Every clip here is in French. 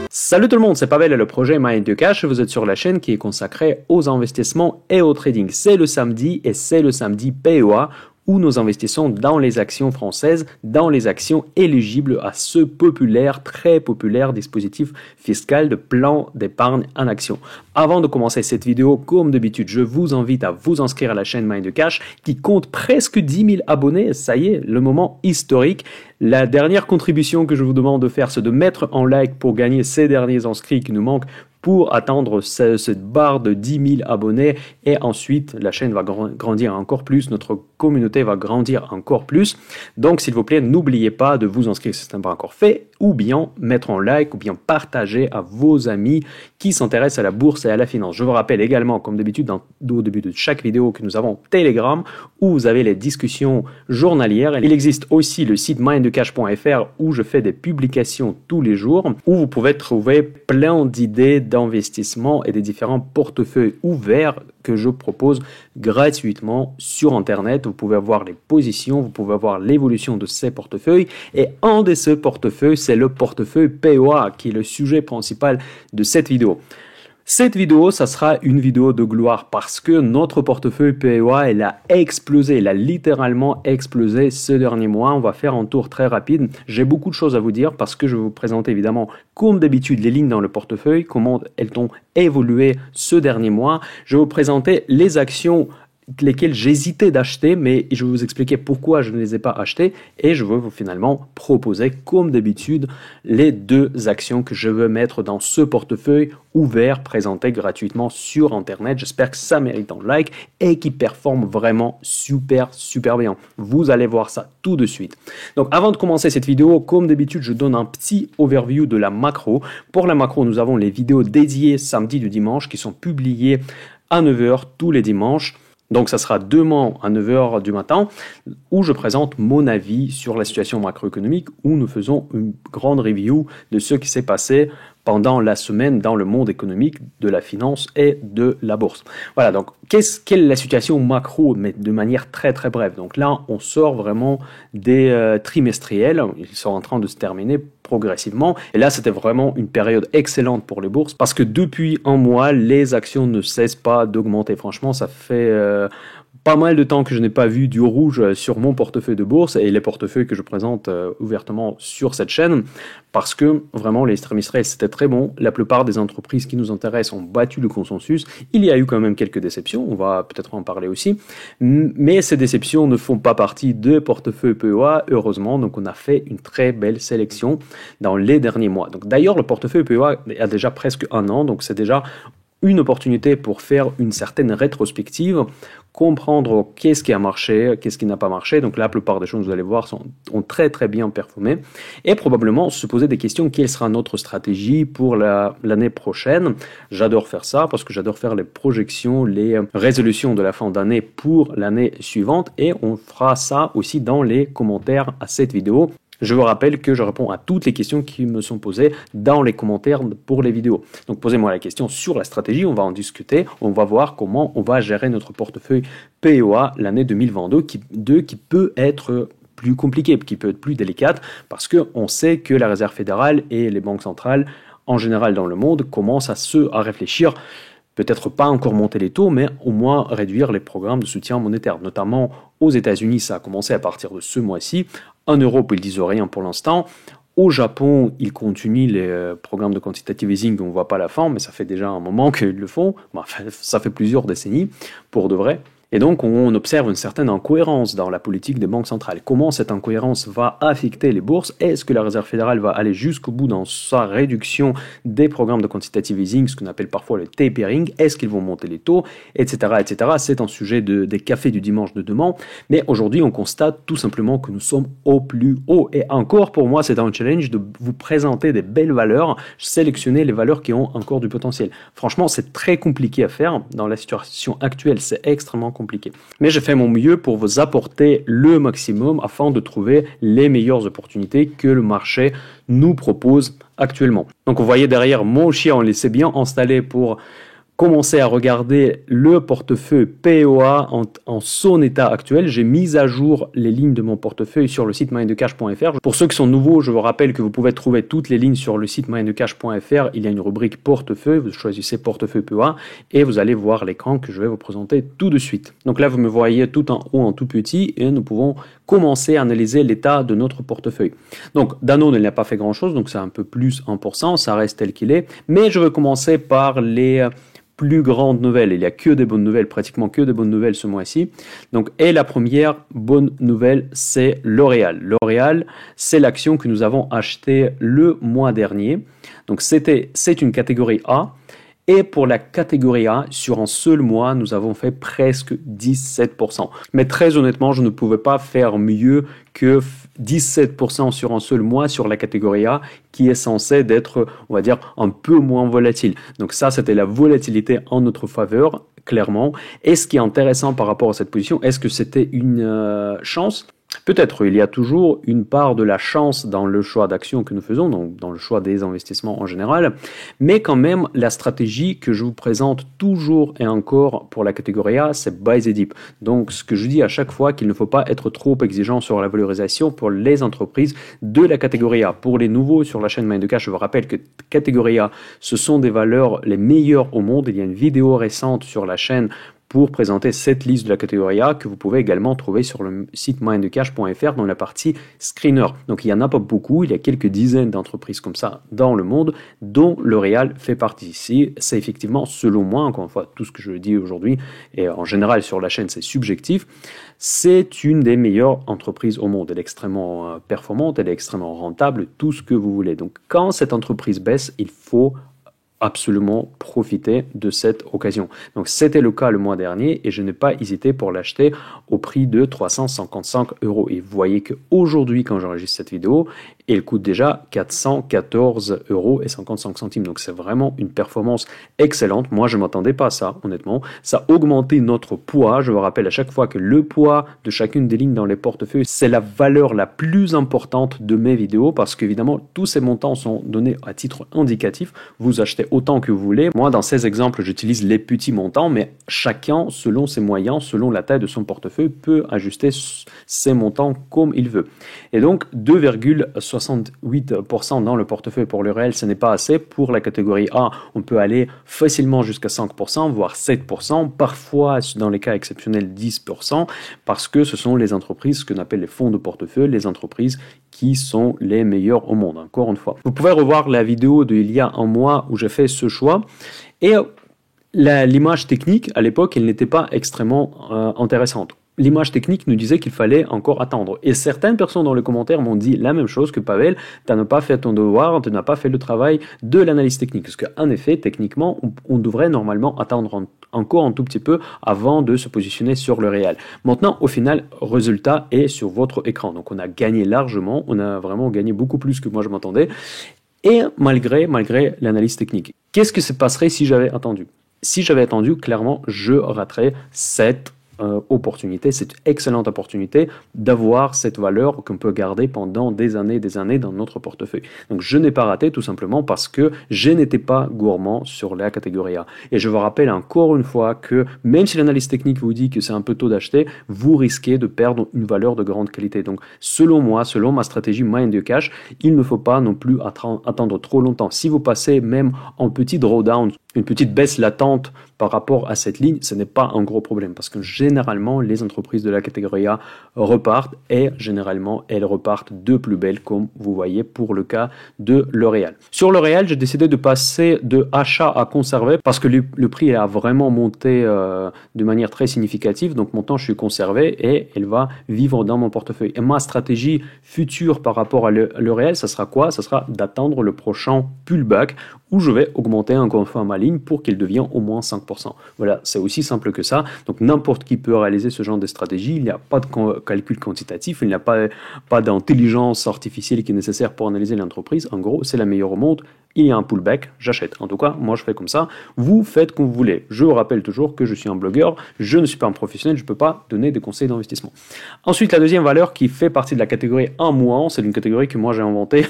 Salut tout le monde, c'est Pavel et le projet Mind the Cash. Vous êtes sur la chaîne qui est consacrée aux investissements et au trading. C'est le samedi et c'est le samedi PEA où nous investissons dans les actions françaises, dans les actions éligibles à ce populaire, très populaire dispositif fiscal de plan d'épargne en actions. Avant de commencer cette vidéo, comme d'habitude, je vous invite à vous inscrire à la chaîne Mind the Cash qui compte presque 10 000 abonnés. Ça y est, le moment historique. La dernière contribution que je vous demande de faire, c'est de mettre en like pour gagner ces derniers inscrits qui nous manquent pour atteindre cette barre de 10 000 abonnés. Et ensuite, la chaîne va grandir encore plus, notre communauté va grandir encore plus. Donc, s'il vous plaît, n'oubliez pas de vous inscrire si ce n'est pas encore fait, ou bien mettre en like, ou bien partager à vos amis qui s'intéressent à la bourse et à la finance. Je vous rappelle également, comme d'habitude, au début de chaque vidéo, que nous avons Telegram, où vous avez les discussions journalières. Il existe aussi le site mindthecash.fr où je fais des publications tous les jours, où vous pouvez trouver plein d'idées d'investissement et des différents portefeuilles ouverts que je propose gratuitement sur Internet. Vous pouvez avoir les positions, vous pouvez avoir l'évolution de ces portefeuilles. Et un de ces portefeuilles, c'est le portefeuille PEA, qui est le sujet principal de cette vidéo. Cette vidéo, ça sera une vidéo de gloire parce que notre portefeuille PEA, elle a explosé, elle a littéralement explosé ce dernier mois. On va faire un tour très rapide. J'ai beaucoup de choses à vous dire parce que je vais vous présenter évidemment, comme d'habitude, les lignes dans le portefeuille, comment elles ont évolué ce dernier mois. Je vais vous présenter les actions lesquelles j'hésitais d'acheter, mais je vais vous expliquer pourquoi je ne les ai pas achetées et je vais vous finalement proposer, comme d'habitude, les deux actions que je veux mettre dans ce portefeuille ouvert, présenté gratuitement sur Internet. J'espère que ça mérite un like et qui performe vraiment super bien. Vous allez voir ça tout de suite. Donc, avant de commencer cette vidéo, comme d'habitude, je donne un petit overview de la macro. Pour la macro, nous avons les vidéos dédiées samedi du dimanche qui sont publiées à 9 h tous les dimanches. Donc, ça sera demain à 9 h du matin où je présente mon avis sur la situation macroéconomique, où nous faisons une grande review de ce qui s'est passé pendant la semaine dans le monde économique, de la finance et de la bourse. Voilà, donc quelle est la situation macro, mais de manière très brève. Donc là, on sort vraiment des trimestriels, ils sont en train de se terminer progressivement. Et là, c'était vraiment une période excellente pour les bourses parce que depuis un mois, les actions ne cessent pas d'augmenter. Franchement, ça fait pas mal de temps que je n'ai pas vu du rouge sur mon portefeuille de bourse et les portefeuilles que je présente ouvertement sur cette chaîne parce que vraiment les trimestriels c'était très bon. La plupart des entreprises qui nous intéressent ont battu le consensus. Il y a eu quand même quelques déceptions, on va peut-être en parler aussi, mais ces déceptions ne font pas partie de portefeuille PEA, heureusement. Donc on a fait une très belle sélection dans les derniers mois. Donc d'ailleurs le portefeuille PEA a déjà presque un an, donc c'est déjà une opportunité pour faire une certaine rétrospective, comprendre qu'est-ce qui a marché, qu'est-ce qui n'a pas marché. Donc la plupart des choses, vous allez voir, ont très bien performé. Et probablement se poser des questions, quelle sera notre stratégie pour l'année prochaine. J'adore faire ça parce que j'adore faire les projections, les résolutions de la fin d'année pour l'année suivante. Et on fera ça aussi dans les commentaires à cette vidéo. Je vous rappelle que je réponds à toutes les questions qui me sont posées dans les commentaires pour les vidéos. Donc posez-moi la question sur la stratégie, on va en discuter, on va voir comment on va gérer notre portefeuille PEA l'année 2022 qui peut être plus compliquée, qui peut être plus délicate parce qu'on sait que la Réserve fédérale et les banques centrales en général dans le monde commencent à réfléchir. Peut-être pas encore monter les taux, mais au moins réduire les programmes de soutien monétaire. Notamment aux États-Unis, ça a commencé à partir de ce mois-ci. En Europe, ils disent rien pour l'instant. Au Japon, ils continuent les programmes de quantitative easing, on ne voit pas la fin, mais ça fait déjà un moment qu'ils le font. Enfin, ça fait plusieurs décennies, pour de vrai. Et donc, on observe une certaine incohérence dans la politique des banques centrales. Comment cette incohérence va affecter les bourses? Est-ce que la Réserve fédérale va aller jusqu'au bout dans sa réduction des programmes de quantitative easing, ce qu'on appelle parfois le tapering? Est-ce qu'ils vont monter les taux, etc. C'est un sujet des cafés du dimanche de demain. Mais aujourd'hui, on constate tout simplement que nous sommes au plus haut. Et encore, pour moi, c'est un challenge de vous présenter des belles valeurs, sélectionner les valeurs qui ont encore du potentiel. Franchement, c'est très compliqué à faire. Dans la situation actuelle, c'est extrêmement compliqué. Mais j'ai fait mon mieux pour vous apporter le maximum afin de trouver les meilleures opportunités que le marché nous propose actuellement. Donc vous voyez derrière mon chien, on laissait bien installé pour commencer à regarder le portefeuille PEA en son état actuel. J'ai mis à jour les lignes de mon portefeuille sur le site moyendecash.fr. Pour ceux qui sont nouveaux, je vous rappelle que vous pouvez trouver toutes les lignes sur le site moyendecash.fr. Il y a une rubrique portefeuille, vous choisissez portefeuille PEA et vous allez voir l'écran que je vais vous présenter tout de suite. Donc là, vous me voyez tout en haut en tout petit et nous pouvons commencer à analyser l'état de notre portefeuille. Donc Danone, il n'a pas fait grand-chose, donc c'est un peu plus 1%, ça reste tel qu'il est. Mais je vais commencer par les plus grandes nouvelles. Il n'y a que des bonnes nouvelles, pratiquement que des bonnes nouvelles ce mois-ci. Donc, et la première bonne nouvelle, c'est L'Oréal. L'Oréal, c'est l'action que nous avons achetée le mois dernier. Donc, c'est une catégorie A. Et pour la catégorie A, sur un seul mois, nous avons fait presque 17%. Mais très honnêtement, je ne pouvais pas faire mieux que 17% sur un seul mois sur la catégorie A, qui est censée d'être, on va dire, un peu moins volatile. Donc ça, c'était la volatilité en notre faveur, clairement. Et ce qui est intéressant par rapport à cette position, est-ce que c'était une chance ? Peut-être, il y a toujours une part de la chance dans le choix d'actions que nous faisons, donc dans le choix des investissements en général, mais quand même, la stratégie que je vous présente toujours et encore pour la catégorie A, c'est buy the dip. Donc, ce que je dis à chaque fois, qu'il ne faut pas être trop exigeant sur la valorisation pour les entreprises de la catégorie A. Pour les nouveaux sur la chaîne Mind de Cash, je vous rappelle que catégorie A, ce sont des valeurs les meilleures au monde. Il y a une vidéo récente sur la chaîne pour présenter cette liste de la catégorie A que vous pouvez également trouver sur le site moyendecash.fr dans la partie screener. Donc il n'y en a pas beaucoup, il y a quelques dizaines d'entreprises comme ça dans le monde dont L'Oréal fait partie. Ici, c'est effectivement, selon moi, encore une fois, tout ce que je dis aujourd'hui, et en général sur la chaîne c'est subjectif, c'est une des meilleures entreprises au monde. Elle est extrêmement performante, elle est extrêmement rentable, tout ce que vous voulez. Donc quand cette entreprise baisse, il faut absolument profiter de cette occasion. Donc c'était le cas le mois dernier et je n'ai pas hésité pour l'acheter au prix de 355 €. Et vous voyez qu'aujourd'hui, quand j'enregistre cette vidéo, il coûte déjà 414,55 €. Donc c'est vraiment une performance excellente. Moi, je ne m'attendais pas à ça, honnêtement. Ça a augmenté notre poids. Je vous rappelle à chaque fois que le poids de chacune des lignes dans les portefeuilles, c'est la valeur la plus importante de mes vidéos parce qu'évidemment, tous ces montants sont donnés à titre indicatif. Vous achetez autant que vous voulez. Moi, dans ces exemples, j'utilise les petits montants, mais chacun, selon ses moyens, selon la taille de son portefeuille, peut ajuster ses montants comme il veut. Et donc, 2,68% dans le portefeuille pour L'Oréal, ce n'est pas assez. Pour la catégorie A, on peut aller facilement jusqu'à 5%, voire 7%, parfois, dans les cas exceptionnels, 10%, parce que ce sont les entreprises, ce qu'on appelle les fonds de portefeuille, les entreprises qui sont les meilleurs au monde, encore une fois. Vous pouvez revoir la vidéo d'il y a un mois où j'ai fait ce choix. Et l'image technique, à l'époque, elle n'était pas extrêmement intéressante. L'image technique nous disait qu'il fallait encore attendre. Et certaines personnes dans les commentaires m'ont dit la même chose que Pavel, tu n'as pas fait ton devoir, tu n'as pas fait le travail de l'analyse technique. Parce qu'en effet, techniquement, on devrait normalement attendre encore un tout petit peu avant de se positionner sur le réel. Maintenant, au final, résultat est sur votre écran. Donc on a gagné largement, on a vraiment gagné beaucoup plus que moi je m'attendais. Et malgré l'analyse technique. Qu'est-ce qui se passerait si j'avais attendu? Si j'avais attendu, clairement, je raterais cette opportunité, cette excellente opportunité d'avoir cette valeur qu'on peut garder pendant des années dans notre portefeuille. Donc je n'ai pas raté tout simplement parce que je n'étais pas gourmand sur la catégorie A. Et je vous rappelle encore une fois que même si l'analyse technique vous dit que c'est un peu tôt d'acheter, vous risquez de perdre une valeur de grande qualité. Donc selon moi, selon ma stratégie Mind the Cash, il ne faut pas non plus attendre trop longtemps. Si vous passez même en petit drawdown, une petite baisse latente par rapport à cette ligne, ce n'est pas un gros problème parce que généralement, les entreprises de la catégorie A repartent et généralement, elles repartent de plus belle comme vous voyez pour le cas de L'Oréal. Sur L'Oréal, j'ai décidé de passer de achat à conserver parce que le prix a vraiment monté de manière très significative. Donc maintenant, je suis conservé et elle va vivre dans mon portefeuille. Et ma stratégie future par rapport à L'Oréal, ça sera quoi? Ça sera d'attendre le prochain pullback où je vais augmenter encore une fois ma ligne pour qu'il devienne au moins 5%. Voilà, c'est aussi simple que ça. Donc n'importe qui peut réaliser ce genre de stratégie. Il n'y a pas de calcul quantitatif, il n'y a pas d'intelligence artificielle qui est nécessaire pour analyser l'entreprise. En gros, c'est la meilleure au monde. il y a un pullback, j'achète. En tout cas, moi je fais comme ça. Vous faites comme vous voulez. Je vous rappelle toujours que je suis un blogueur, je ne suis pas un professionnel, je ne peux pas donner des conseils d'investissement. Ensuite, la deuxième valeur qui fait partie de la catégorie 1 mois, c'est une catégorie que moi j'ai inventée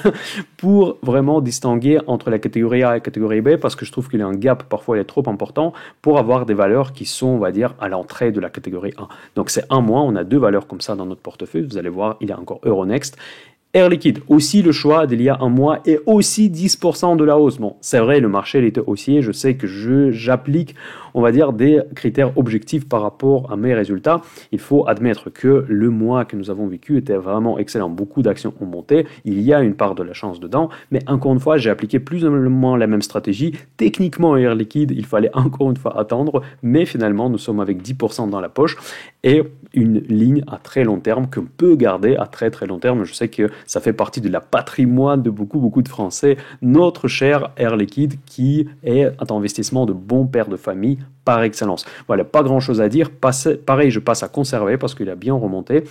pour vraiment distinguer entre la catégorie A et la catégorie B, parce que je trouve qu'il y a un gap, parfois il est trop important, pour avoir des valeurs qui sont, on va dire, à l'entrée de la catégorie 1. Donc c'est 1 mois, on a 2 valeurs comme ça dans notre portefeuille. Vous allez voir, il y a encore Euronext. Air Liquide, aussi le choix d'il y a 1 mois et aussi 10% de la hausse. Bon, c'est vrai, le marché il était haussier, je sais que j'applique, on va dire, des critères objectifs par rapport à mes résultats. Il faut admettre que le mois que nous avons vécu était vraiment excellent. Beaucoup d'actions ont monté, il y a une part de la chance dedans, mais encore une fois, j'ai appliqué plus ou moins la même stratégie. Techniquement, Air Liquide, il fallait encore une fois attendre, mais finalement, nous sommes avec 10% dans la poche et une ligne à très long terme qu'on peut garder à très très long terme. Je sais que ça fait partie de la patrimoine de beaucoup de Français, notre cher Air Liquide qui est un investissement de bon père de famille par excellence. Voilà, pas grand chose à dire. Pareil, je passe à conserver parce qu'il a bien remonté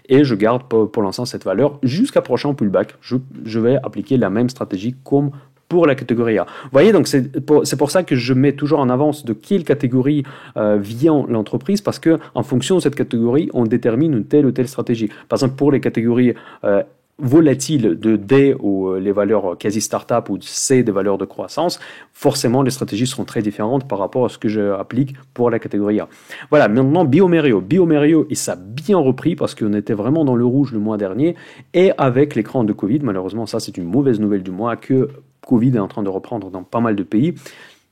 et je garde pour l'instant cette valeur jusqu'à prochain pullback. Je vais appliquer la même stratégie comme pour la catégorie A. Vous voyez, donc c'est pour ça que je mets toujours en avance de quelle catégorie vient l'entreprise, parce que en fonction de cette catégorie, on détermine une telle ou telle stratégie. Par exemple, pour les catégories volatiles de D ou les valeurs quasi start-up ou C des valeurs de croissance, forcément les stratégies seront très différentes par rapport à ce que j'applique pour la catégorie A. Voilà, maintenant bioMérieux. bioMérieux, il s'est bien repris parce qu'on était vraiment dans le rouge le mois dernier et avec l'écran de Covid, malheureusement ça c'est une mauvaise nouvelle du mois que Covid est en train de reprendre dans pas mal de pays.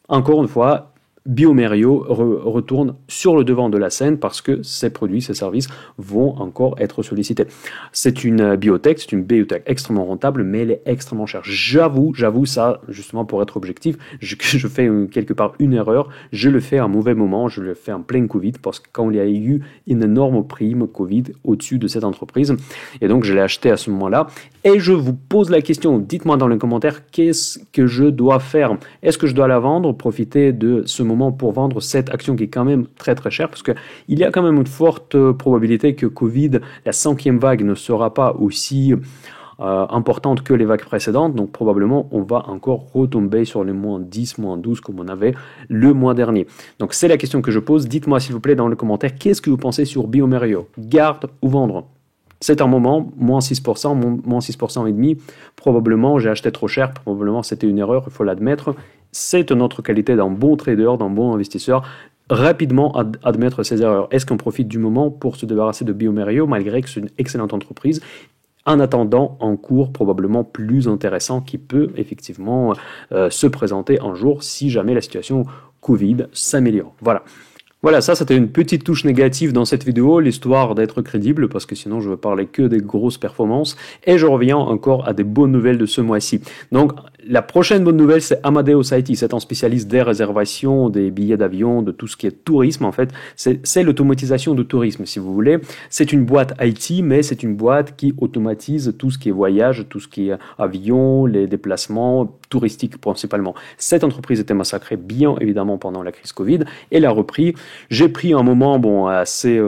Encore une fois, bioMérieux retourne sur le devant de la scène parce que ces produits, ces services vont encore être sollicités. C'est une biotech, c'est une biotech extrêmement rentable, mais elle est extrêmement chère. J'avoue ça, justement pour être objectif, je fais quelque part une erreur, je le fais à un mauvais moment, je le fais en plein Covid, parce que quand il y a eu une énorme prime Covid au-dessus de cette entreprise, et donc je l'ai acheté à ce moment-là, et je vous pose la question, dites-moi dans les commentaires, qu'est-ce que je dois faire? Est-ce que je dois la vendre, profiter de ce moment pour vendre cette action qui est quand même très très chère, parce qu'il y a quand même une forte probabilité que Covid, la 5e vague, ne sera pas aussi importante que les vagues précédentes, donc probablement on va encore retomber sur les moins 10, moins 12 comme on avait le mois dernier. Donc c'est la question que je pose, dites-moi s'il vous plaît dans les commentaires, qu'est-ce que vous pensez sur bioMérieux? Garde ou vendre? C'est un moment, moins 6%, moins 6% et demi, probablement j'ai acheté trop cher, probablement c'était une erreur, il faut l'admettre. C'est une autre qualité d'un bon trader, d'un bon investisseur, rapidement admettre ses erreurs. Est-ce qu'on profite du moment pour se débarrasser de bioMérieux, malgré que c'est une excellente entreprise, en attendant un cours probablement plus intéressant qui peut effectivement se présenter un jour si jamais la situation Covid s'améliore. Voilà, ça c'était une petite touche négative dans cette vidéo, l'histoire d'être crédible, parce que sinon je veux parler que des grosses performances, et je reviens encore à des bonnes nouvelles de ce mois-ci. Donc la prochaine bonne nouvelle, c'est Amadeus IT, c'est un spécialiste des réservations, des billets d'avion, de tout ce qui est tourisme en fait, c'est l'automatisation de tourisme si vous voulez. C'est une boîte IT, mais c'est une boîte qui automatise tout ce qui est voyage, tout ce qui est avion, les déplacements touristiques principalement. Cette entreprise était massacrée bien évidemment pendant la crise Covid, et elle a repris. J'ai pris un moment assez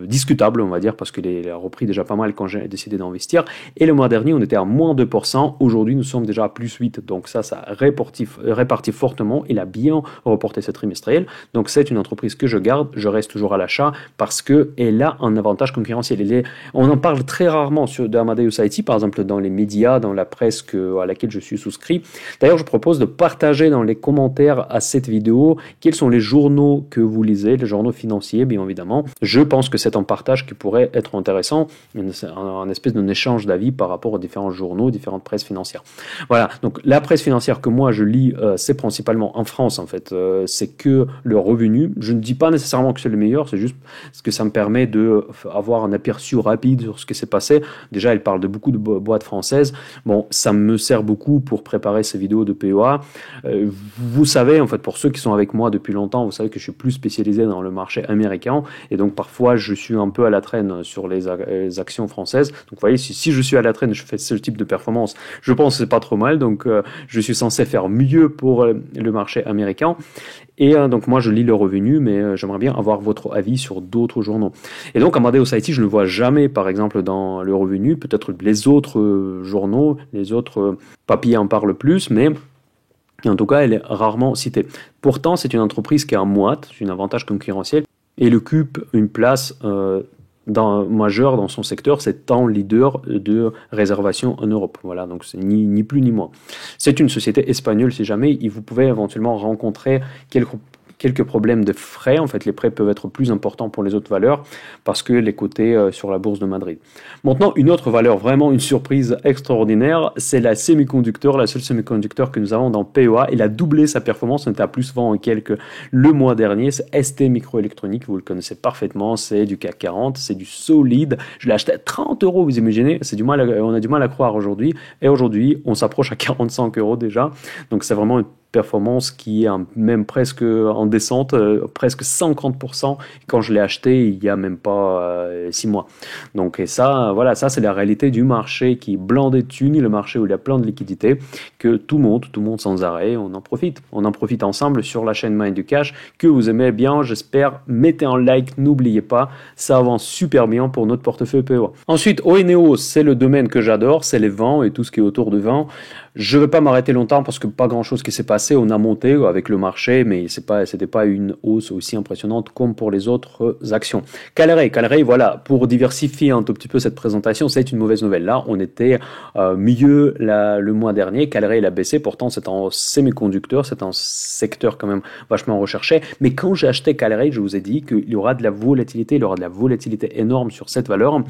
discutable, on va dire, parce qu'il a repris déjà pas mal quand j'ai décidé d'investir. Et le mois dernier, on était à moins 2%. Aujourd'hui, nous sommes déjà à plus 8%. Donc ça répartit fortement. Il a bien reporté ce trimestriel. Donc c'est une entreprise que je garde. Je reste toujours à l'achat parce qu'elle a un avantage concurrentiel. On en parle très rarement d'Amadeus IT, par exemple dans les médias, dans la presse à laquelle je suis souscrit. D'ailleurs, je propose de partager dans les commentaires à cette vidéo quels sont les journaux que vous lisez, les journaux financiers, bien évidemment. Je pense que c'est un partage qui pourrait être intéressant, un espèce d'un échange d'avis par rapport aux différents journaux, différentes presses financières. Voilà, donc la presse financière que moi je lis, c'est principalement en France en fait, c'est que le revenu. Je ne dis pas nécessairement que c'est le meilleur, c'est juste parce que ça me permet d'avoir un aperçu rapide sur ce qui s'est passé. Déjà, elle parle de beaucoup de boîtes françaises. Bon, ça me sert beaucoup pour préparer ces vidéos de PEA. Vous savez, en fait, pour ceux qui sont avec moi depuis longtemps, vous savez que je suis plus spécialisé dans le marché américain, et donc parfois je suis un peu à la traîne sur les actions françaises. Donc vous voyez, si je suis à la traîne, je fais ce type de performance, je pense que c'est pas trop mal, donc je suis censé faire mieux pour le marché américain. Et donc moi je lis le revenu, mais j'aimerais bien avoir votre avis sur d'autres journaux. Et donc Amadeus IT, je ne le vois jamais par exemple dans le revenu, peut-être les autres journaux, les autres papiers en parlent plus, mais Et en tout cas, elle est rarement citée. Pourtant, c'est une entreprise qui est en moite, c'est un avantage concurrentiel, et elle occupe une place majeure dans son secteur, c'est étant leader de réservation en Europe. Voilà, donc c'est ni plus ni moins. C'est une société espagnole, si jamais, vous pouvez éventuellement rencontrer quelques problèmes de frais. En fait, les frais peuvent être plus importants pour les autres valeurs parce que les cotés sur la bourse de Madrid. Maintenant, une autre valeur, vraiment une surprise extraordinaire, c'est la semi-conducteur, la seule semi-conducteur que nous avons dans PEA. Elle a doublé sa performance, on était à plus 20 et quelques le mois dernier. C'est ST Microélectronique, vous le connaissez parfaitement, c'est du CAC 40, c'est du solide. Je l'ai acheté à 30 euros, vous imaginez, on a du mal à croire aujourd'hui. Et aujourd'hui, on s'approche à 45 euros déjà. Donc c'est vraiment une performance qui est même presque en descente, presque 130% quand je l'ai acheté il y a même pas 6 mois. Donc et ça, voilà, ça c'est la réalité du marché qui est blindé de thunes, le marché où il y a plein de liquidités, que tout monte sans arrêt, on en profite ensemble sur la chaîne Mind du Cash, que vous aimez bien, j'espère, mettez un like, n'oubliez pas, ça avance super bien pour notre portefeuille PEA. Ensuite, Oeneo, c'est le domaine que j'adore, c'est les vents et tout ce qui est autour de vents. Je ne vais pas m'arrêter longtemps parce que pas grand chose qui s'est passé. On a monté avec le marché, mais c'était pas une hausse aussi impressionnante comme pour les autres actions. Calray, voilà, pour diversifier un tout petit peu cette présentation, c'est une mauvaise nouvelle. Là, on était mieux le mois dernier. Calray, il a baissé. Pourtant, c'est en semi-conducteur, c'est un secteur quand même vachement recherché. Mais quand j'ai acheté Calray, je vous ai dit qu'il y aura de la volatilité, énorme sur cette valeur.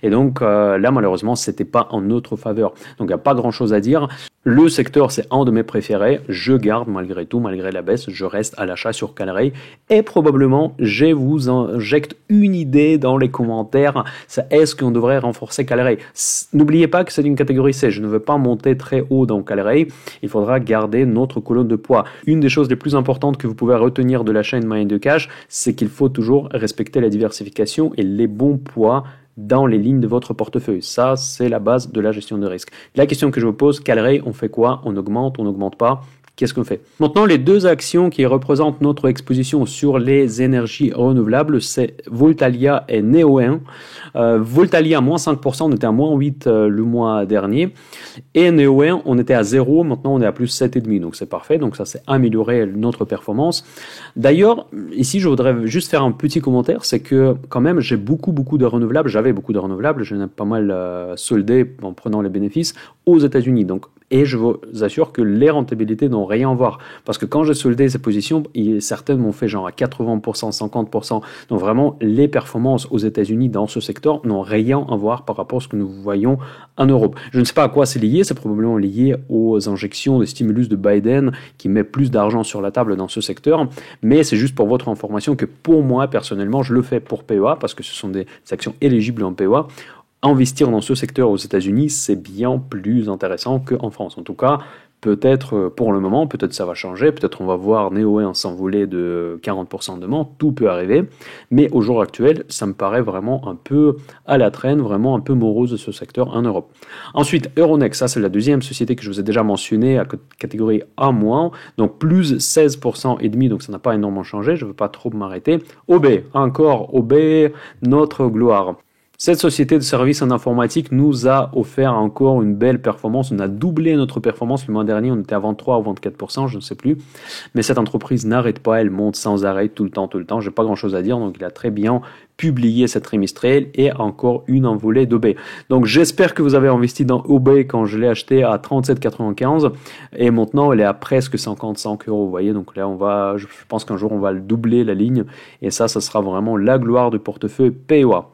Et donc là, malheureusement, c'était pas en notre faveur. Donc, il n'y a pas grand chose à dire. Le secteur, c'est un de mes préférés. Je garde malgré tout, malgré la baisse, je reste à l'achat sur Calray. Et probablement, je vous injecte une idée dans les commentaires. Est-ce qu'on devrait renforcer Calray? N'oubliez pas que c'est une catégorie C. Je ne veux pas monter très haut dans Calray. Il faudra garder notre colonne de poids. Une des choses les plus importantes que vous pouvez retenir de la chaîne Mind de Cash, c'est qu'il faut toujours respecter la diversification et les bons poids dans les lignes de votre portefeuille. Ça, c'est la base de la gestion de risque. La question que je vous pose, Calray, on fait quoi? On n'augmente pas? Qu'est-ce qu'on fait? Maintenant, les deux actions qui représentent notre exposition sur les énergies renouvelables, c'est Voltalia et Neoen. Voltalia, moins 5%, on était à moins 8 le mois dernier. Et Neoen, on était à 0, maintenant on est à plus 7,5. Donc c'est parfait, donc ça c'est améliorer notre performance. D'ailleurs, ici je voudrais juste faire un petit commentaire, c'est que quand même j'ai beaucoup de renouvelables, j'avais beaucoup de renouvelables, j'en ai pas mal soldé en prenant les bénéfices aux États-Unis. Donc et je vous assure que les rentabilités n'ont rien à voir. Parce que quand j'ai soldé ces positions, certaines m'ont fait genre à 80%, 50%. Donc vraiment, les performances aux États-Unis dans ce secteur n'ont rien à voir par rapport à ce que nous voyons en Europe. Je ne sais pas à quoi c'est lié. C'est probablement lié aux injections de stimulus de Biden qui met plus d'argent sur la table dans ce secteur. Mais c'est juste pour votre information que pour moi, personnellement, je le fais pour PEA parce que ce sont des actions éligibles en PEA. Investir dans ce secteur aux États-Unis, c'est bien plus intéressant qu'en France. En tout cas, peut-être pour le moment, peut-être ça va changer, peut-être on va voir Neoen s'envoler de 40% demain, tout peut arriver. Mais au jour actuel, ça me paraît vraiment un peu à la traîne, vraiment un peu morose de ce secteur en Europe. Ensuite, Euronext, ça c'est la deuxième société que je vous ai déjà mentionnée à catégorie A-, donc plus 16% et demi, donc ça n'a pas énormément changé, je ne veux pas trop m'arrêter. OB, encore OB, notre gloire. Cette société de services en informatique nous a offert encore une belle performance. On a doublé notre performance. Le mois dernier, on était à 23 ou 24%, je ne sais plus. Mais cette entreprise n'arrête pas, elle monte sans arrêt tout le temps. Je n'ai pas grand-chose à dire, donc il a très bien publié cette trimestrielle et encore une envolée d'OB. Donc j'espère que vous avez investi dans OB quand je l'ai acheté à 37,95 et maintenant elle est à presque 55 euros. Vous voyez, donc là je pense qu'un jour on va le doubler la ligne et ça sera vraiment la gloire du portefeuille PEA.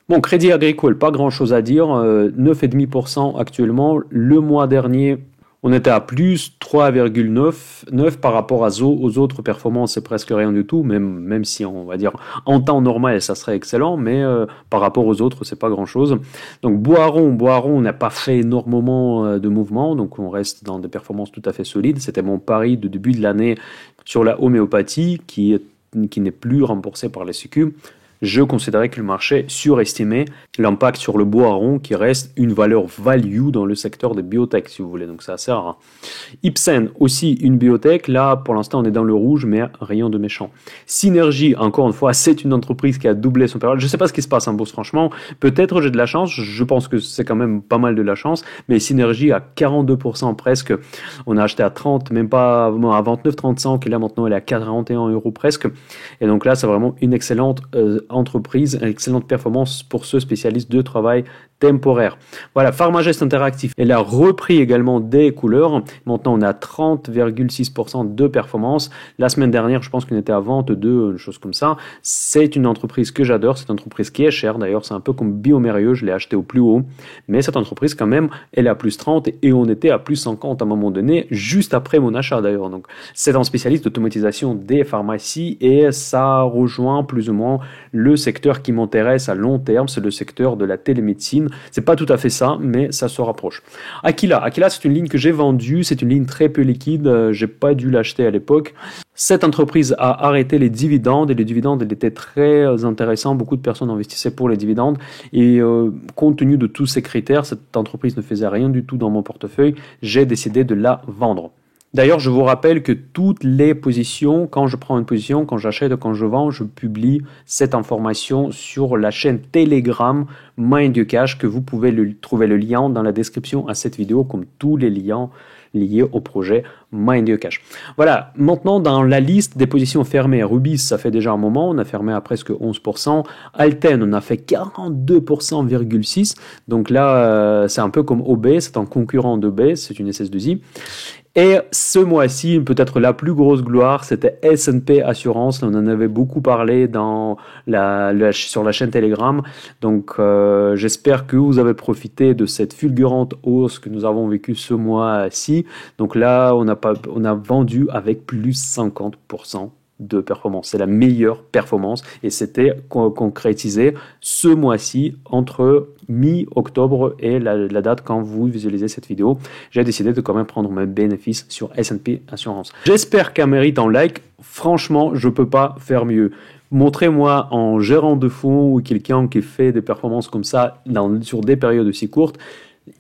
Bon, Crédit Agricole, pas grand-chose à dire, 9,5% actuellement. Le mois dernier, on était à plus 3,9 par rapport aux autres performances, c'est presque rien du tout, même si on va dire en temps normal, ça serait excellent, mais par rapport aux autres, c'est pas grand-chose. Donc Boiron n'a pas fait énormément de mouvements, donc on reste dans des performances tout à fait solides. C'était mon pari de début de l'année sur la homéopathie qui n'est plus remboursée par les Sécu. je considérais que le marché surestimait l'impact sur le boiron qui reste une valeur value dans le secteur des biotech, si vous voulez, donc c'est assez rare. Ipsen, aussi une biotech, là pour l'instant on est dans le rouge, mais rien de méchant. Synergie, encore une fois, c'est une entreprise qui a doublé son période. Je ne sais pas ce qui se passe en bourse, franchement, peut-être j'ai de la chance, je pense que c'est quand même pas mal de la chance, mais Synergie à 42% presque, on a acheté à 30, même pas à 29,35, et là maintenant elle est à 41 € presque, et donc là c'est vraiment une excellente entreprise, une excellente performance pour ce spécialiste de travail temporaire. Voilà, Pharmagest Interactive, elle a repris également des couleurs. Maintenant, on a 30,6% de performance. La semaine dernière, je pense qu'on était à 22, une chose comme ça. C'est une entreprise que j'adore. C'est une entreprise qui est chère. D'ailleurs, c'est un peu comme Biomérieux. Je l'ai acheté au plus haut. Mais cette entreprise, quand même, elle est à plus 30 et on était à plus 50 à un moment donné, juste après mon achat d'ailleurs. Donc, c'est un spécialiste d'automatisation des pharmacies et ça rejoint plus ou moins le secteur qui m'intéresse à long terme. C'est le secteur de la télémédecine. C'est pas tout à fait ça, mais ça se rapproche. Aquila, c'est une ligne que j'ai vendue, c'est une ligne très peu liquide, j'ai pas dû l'acheter à l'époque. Cette entreprise a arrêté les dividendes et les dividendes étaient très intéressants, beaucoup de personnes investissaient pour les dividendes et compte tenu de tous ces critères, cette entreprise ne faisait rien du tout dans mon portefeuille, j'ai décidé de la vendre. D'ailleurs, je vous rappelle que toutes les positions, quand je prends une position, quand j'achète ou quand je vends, je publie cette information sur la chaîne Telegram Mind2Cash que vous pouvez trouver le lien dans la description à cette vidéo comme tous les liens liés au projet Mind2Cash. Voilà, maintenant dans la liste des positions fermées, Rubis, ça fait déjà un moment, on a fermé à presque 11%, Alten, on a fait 42,6%, donc là, c'est un peu comme OB, c'est un concurrent d'OB, c'est une SS2I. Et ce mois-ci, peut-être la plus grosse gloire, c'était S&P Assurance. On en avait beaucoup parlé sur la chaîne Telegram. Donc, j'espère que vous avez profité de cette fulgurante hausse que nous avons vécue ce mois-ci. Donc là, on a vendu avec plus 50% de performance. C'est la meilleure performance et c'était concrétisé ce mois-ci entre mi-octobre et la date quand vous visualisez cette vidéo. J'ai décidé de quand même prendre mes bénéfices sur S&P Assurance. J'espère qu'elle mérite un like. Franchement, je peux pas faire mieux. Montrez-moi en gérant de fonds ou quelqu'un qui fait des performances comme ça sur des périodes aussi courtes.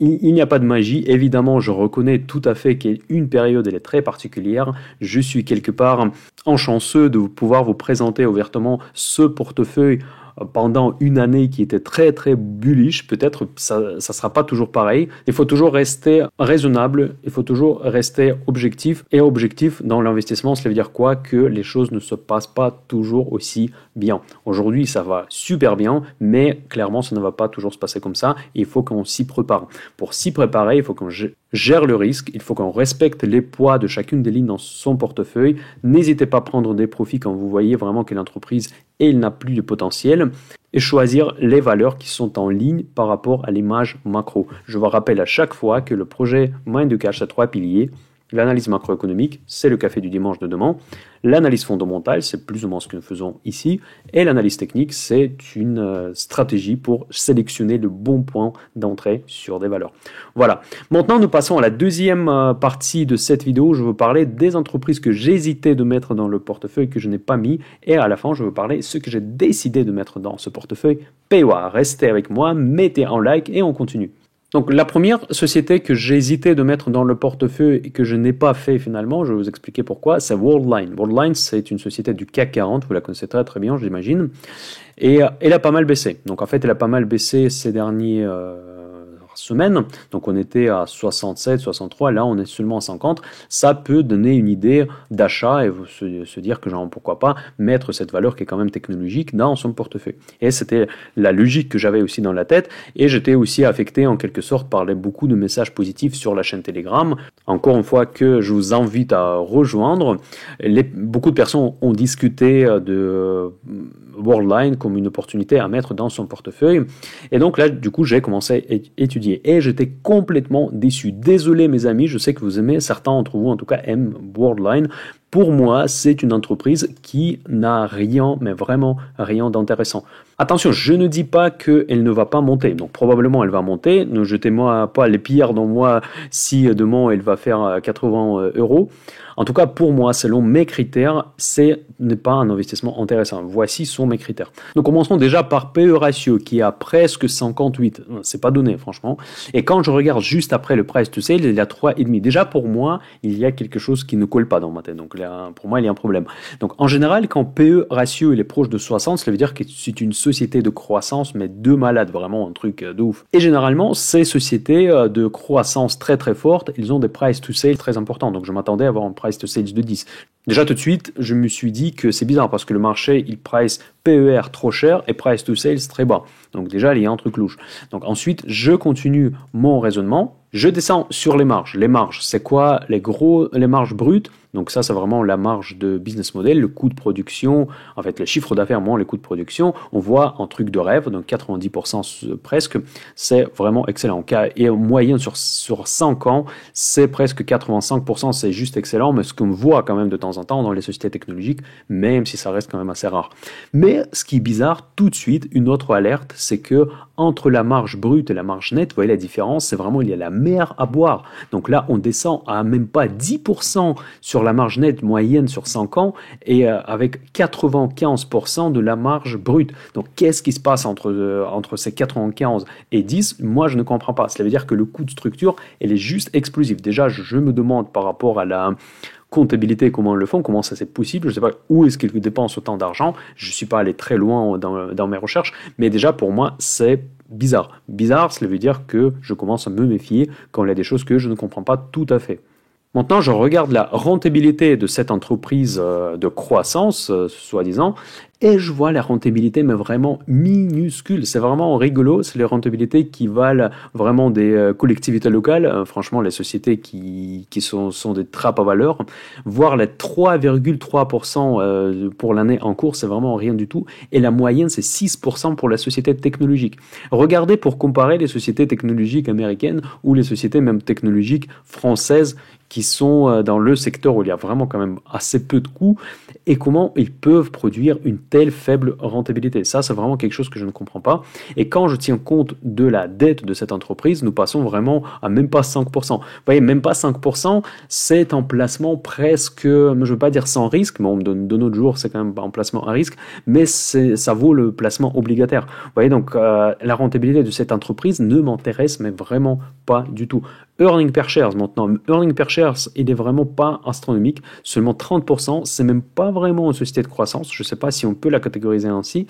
Il n'y a pas de magie, évidemment je reconnais tout à fait qu'une période elle est très particulière, je suis quelque part chanceux de pouvoir vous présenter ouvertement ce portefeuille pendant une année qui était très très bullish, peut-être ça sera pas toujours pareil. Il faut toujours rester raisonnable, il faut toujours rester objectif. Et objectif dans l'investissement, cela veut dire quoi? Que les choses ne se passent pas toujours aussi bien. Aujourd'hui, ça va super bien, mais clairement, ça ne va pas toujours se passer comme ça. Il faut qu'on s'y prépare. Pour s'y préparer, il faut qu'on gère le risque, il faut qu'on respecte les poids de chacune des lignes dans son portefeuille. N'hésitez pas à prendre des profits quand vous voyez vraiment que l'entreprise n'a plus de potentiel et choisir les valeurs qui sont en ligne par rapport à l'image macro. Je vous rappelle à chaque fois que le projet Mind2Cash a 3 piliers. L'analyse macroéconomique, c'est le café du dimanche de demain. L'analyse fondamentale, c'est plus ou moins ce que nous faisons ici. Et l'analyse technique, c'est une stratégie pour sélectionner le bon point d'entrée sur des valeurs. Voilà. Maintenant, nous passons à la deuxième partie de cette vidéo. Je veux parler des entreprises que j'hésitais de mettre dans le portefeuille, que je n'ai pas mis. Et à la fin, je veux parler de ce que j'ai décidé de mettre dans ce portefeuille PEWA. Restez avec moi, mettez un like et on continue. Donc la première société que j'ai hésité de mettre dans le portefeuille et que je n'ai pas fait finalement, je vais vous expliquer pourquoi, c'est Worldline. Worldline, c'est une société du CAC 40, vous la connaissez très très bien, j'imagine, et elle a pas mal baissé. Donc en fait, elle a pas mal baissé ces derniers semaines, donc on était à 67, 63, là on est seulement à 50, ça peut donner une idée d'achat et se dire que genre pourquoi pas mettre cette valeur qui est quand même technologique dans son portefeuille. Et c'était la logique que j'avais aussi dans la tête et j'étais aussi affecté en quelque sorte par beaucoup de messages positifs sur la chaîne Telegram. Encore une fois que je vous invite à rejoindre, beaucoup de personnes ont discuté de Worldline comme une opportunité à mettre dans son portefeuille et donc là du coup j'ai commencé à étudier et j'étais complètement déçu. Désolé mes amis, je sais que vous aimez, certains d'entre vous en tout cas aiment Worldline. pour moi, c'est une entreprise qui n'a rien, mais vraiment rien d'intéressant. Attention, je ne dis pas qu'elle ne va pas monter. Donc probablement elle va monter. Ne jetez-moi pas les pierres dans moi si demain elle va faire 80 euros. En tout cas, pour moi, selon mes critères, ce n'est pas un investissement intéressant. Voici sont mes critères. Donc commençons déjà par PE ratio qui est à presque 58. C'est pas donné, franchement. Et quand je regarde juste après le price to sales, il y a 3,5. Déjà pour moi, il y a quelque chose qui ne colle pas dans ma tête. Donc là, pour moi, il y a un problème. Donc en général, quand PE ratio il est proche de 60, ça veut dire que c'est une société de croissance, mais de malade, vraiment un truc de ouf. Et généralement, ces sociétés de croissance très très forte, ils ont des price to sales très importants. Donc je m'attendais à avoir un price to sales de 10. Déjà tout de suite, je me suis dit que c'est bizarre parce que le marché, il price PER trop cher et price to sales très bas. Donc déjà, il y a un truc louche. Donc ensuite, je continue mon raisonnement. Je descends sur les marges. Les marges, c'est quoi? Les marges brutes. Donc ça, c'est vraiment la marge de business model, le coût de production, en fait, les chiffres d'affaires moins les coûts de production. On voit un truc de rêve, donc 90% presque. C'est vraiment excellent. Et en moyenne sur 5 ans, c'est presque 85%. C'est juste excellent, mais ce qu'on voit quand même de temps en temps dans les sociétés technologiques, même si ça reste quand même assez rare. Mais ce qui est bizarre, tout de suite, une autre alerte, c'est que entre la marge brute et la marge nette, vous voyez la différence, c'est vraiment, il y a la mer à boire. Donc là, on descend à même pas 10% sur la marge nette moyenne sur 5 ans et avec 95% de la marge brute. Donc qu'est-ce qui se passe entre ces 95 et 10? Moi, je ne comprends pas. Cela veut dire que le coût de structure, elle est juste explosif. Déjà, je me demande par rapport à la comptabilité, comment ils le font, comment ça c'est possible, je ne sais pas où est-ce qu'ils dépensent autant d'argent, je ne suis pas allé très loin dans mes recherches, mais déjà pour moi c'est bizarre. Bizarre, cela veut dire que je commence à me méfier quand il y a des choses que je ne comprends pas tout à fait. Maintenant, je regarde la rentabilité de cette entreprise de croissance, soi-disant, et je vois la rentabilité, mais vraiment minuscule. C'est vraiment rigolo. C'est les rentabilités qui valent vraiment des collectivités locales. Franchement, les sociétés qui sont des trappes à valeur. Voir les 3,3% pour l'année en cours, c'est vraiment rien du tout. Et la moyenne, c'est 6% pour la société technologique. Regardez pour comparer les sociétés technologiques américaines ou les sociétés même technologiques françaises qui sont dans le secteur où il y a vraiment quand même assez peu de coûts et comment ils peuvent produire une telle faible rentabilité. Ça, c'est vraiment quelque chose que je ne comprends pas. Et quand je tiens compte de la dette de cette entreprise, nous passons vraiment à même pas 5%. Vous voyez, même pas 5%, c'est un placement presque, je ne veux pas dire sans risque, mais de nos jours, c'est quand même un placement à risque, mais ça vaut le placement obligataire. Vous voyez, donc la rentabilité de cette entreprise ne m'intéresse, mais vraiment pas du tout. Earning per shares maintenant. Earning per shares, il est vraiment pas astronomique. Seulement 30%. C'est même pas vraiment une société de croissance. Je sais pas si on peut la catégoriser ainsi.